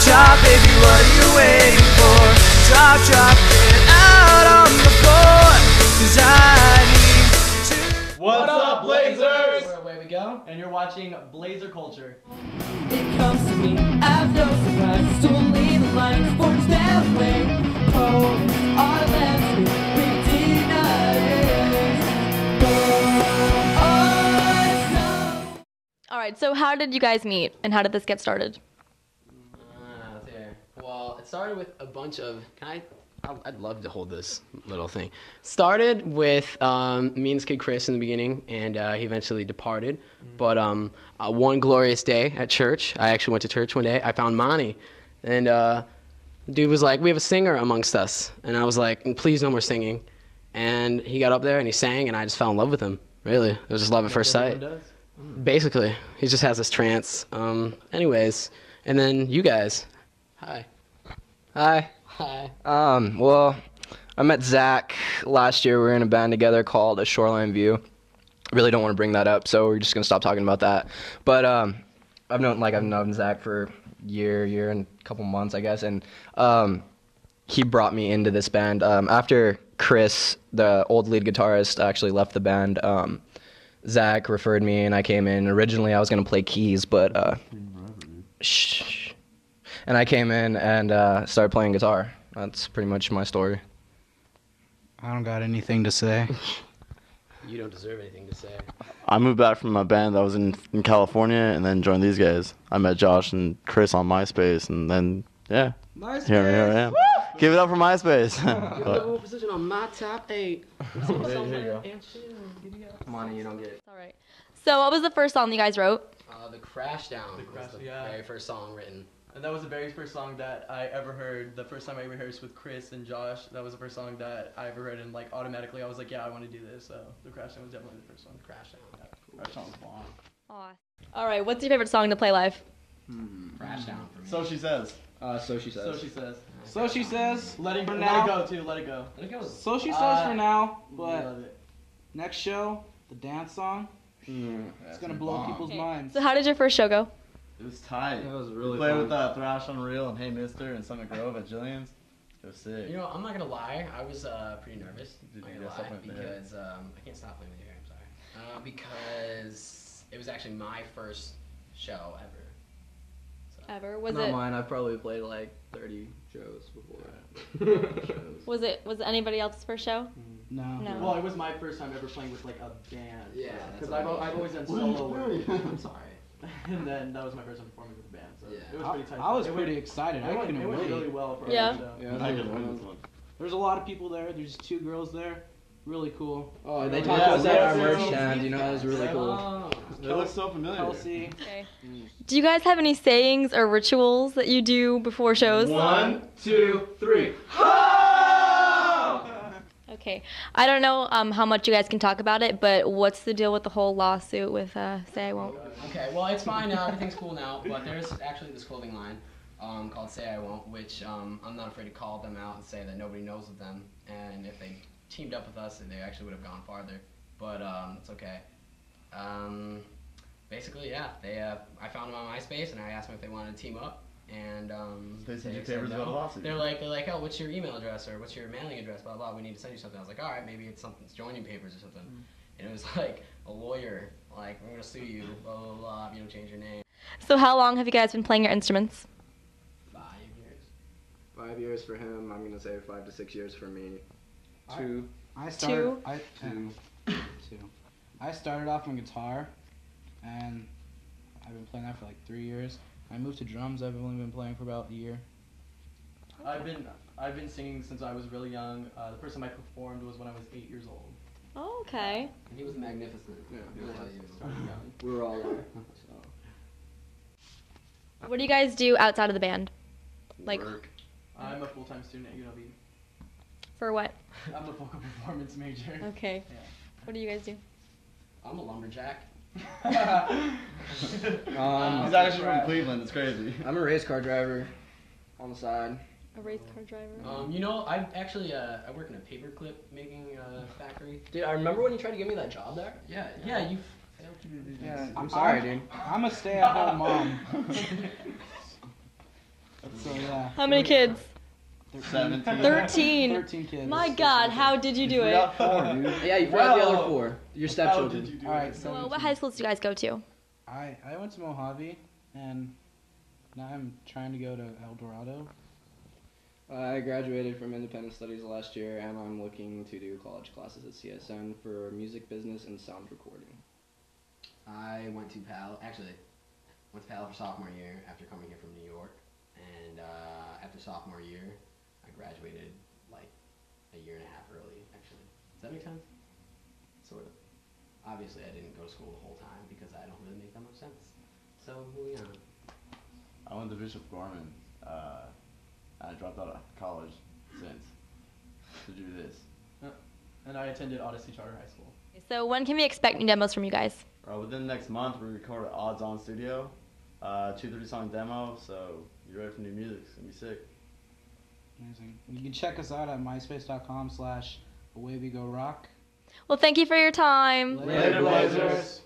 chop, baby, what are you waiting for? Drop, get out on the floor, 'cause I need to. What's up, Blazers? Away we go, and you're watching Blazer Culture. It comes to me as no surprise. To leave the line, sports that way. Oh, our lands we Alright, so how did you guys meet, and how did this get started? Well, it started with a bunch of. I'd love to hold this little thing. Started with me and this kid Chris in the beginning, and he eventually departed. But one glorious day at church, I actually went to church one day. I found Monty, and the dude was like, "We have a singer amongst us," and I was like, "Please, no more singing." And he got up there and he sang, and I just fell in love with him. Really, it was just love at first sight. Basically, he just has this trance. Anyways, and then you guys. Hi. Hi. Hi. Well, I met Zach last year. We were in a band together called A Shoreline View. Really don't want to bring that up, so we're just gonna stop talking about that. But I've known Zach for a year and a couple months, I guess, and he brought me into this band. After Chris, the old lead guitarist, actually left the band, Zach referred me, and I came in. Originally, I was gonna play keys, but and I came in and started playing guitar. That's pretty much my story. I don't got anything to say. You don't deserve anything to say. I moved back from my band that was in California and then joined these guys. I met Josh and Chris on MySpace, and then, yeah. MySpace. Here I am. Give it up for MySpace. What position on my top 8? Come on, you don't get it. Alright. So what was the first song you guys wrote? The Crash Down was the very first song written. And that was the very first song that I ever heard. The first time I rehearsed with Chris and Josh, that was the first song that I ever heard, and like automatically I was like, yeah, I want to do this. So the Crash Down was definitely the first one. Crash Down. That sounds fun. Aw. Alright, what's your favorite song to play live? Crash Down for me. So she says. So she says. So she says. So she says. Let it now. go too. Let it go. Let it go. So she says for now, but Love it. next show, the dance song, it's gonna blow people's minds. So how did your first show go? It was tight. It was really Played fun. with Thrash Unreal and Hey Mister and Summit Grove at Jillian's. It was sick. You know, I'm not gonna lie. I was pretty nervous. Did I'm you not get gonna lie, something there? because I can't stop playing with your hair. I'm sorry. Because it was actually my first show ever. So. Ever? Was Not it mine. I've probably played like 30 shows before. was it any else's first show? No. No. Well, it was my first time ever playing with like a band. Yeah, Because that's I've what I always done solo work. I'm sorry. And then that was my first time performing with a band. So Yeah. it was pretty tight. I was It pretty went- excited. I It couldn't went wait. really well for Yeah. our show. Yeah, I can win this one. there's a lot of people there. There's 2 girls there. Really cool. Oh, they Yeah, talked about that at our yeah, merch yeah. stand. You know, that was really cool. Oh. It looks so familiar. Kelsey. Okay. Do you guys have any sayings or rituals that you do before shows? 1, 2, 3. Okay. I don't know how much you guys can talk about it, but what's the deal with the whole lawsuit with Say I Won't? Okay, well, it's fine now. Everything's cool now. But there's actually this clothing line called Say I Won't, which I'm not afraid to call them out and say that nobody knows of them. And if they teamed up with us, they actually would have gone farther. But it's okay. Basically, yeah. I found them on MySpace, and I asked them if they wanted to team up. And They sent you said papers no. about a lawsuit. They're like, oh, what's your email address or what's your mailing address? Blah blah. We need to send you something. I was like, all right, maybe it's joining papers or something. And it was like a lawyer, like, we're gonna sue you, blah blah blah. If you don't change your name. So how long have you guys been playing your instruments? 5 years. 5 years for him. I'm gonna say 5 to 6 years for me. 2. I started. I started off on guitar, and I've been playing that for like 3 years. I moved to drums. I've only been playing for about a year. I've been singing since I was really young. The first time I performed was when I was 8 years old. Oh, okay. He was magnificent. Yeah. He was young. We were all there. What do you guys do outside of the band? Like, Work. I'm a full-time student at UNLV. for what? I'm a vocal performance major. Okay. Yeah. What do you guys do? I'm a lumberjack. He's actually from Cleveland. It's crazy. I'm a race car driver on the side. A race car driver? You know, I actually I work in a paperclip making factory. Dude, I remember when you tried to give me that job there. Yeah, you failed to do this. Yeah, I'm sorry, dude. I'm a stay-at-home mom. yeah. How many kids? 13. 13. 13 kids. My God, how did you do it? Yeah, you forgot the other 4. Your stepchildren. All right, So, what 17. high schools do you guys go to? I went to Mojave, and now I'm trying to go to El Dorado. I graduated from Independent Studies last year, and I'm looking to do college classes at CSN for music business and sound recording. I went to PAL, actually, went to PAL for sophomore year after coming here from New York. And after sophomore year, I graduated like a year and a half early, actually. Does that make sense? Sort of. Obviously, I didn't go to school the whole time because I don't really make that much sense. So, moving on. I went to Bishop Gorman. I dropped out of college since to do this. And I attended Odyssey Charter High School. So, when can we expect new demos from you guys? Within the next month, we record an Odds On studio, 2 3-song demo. So you're ready for new music. It's gonna be sick. Amazing. You can check us out at myspace.com/away we go rock. Well, thank you for your time. Later, Blazers.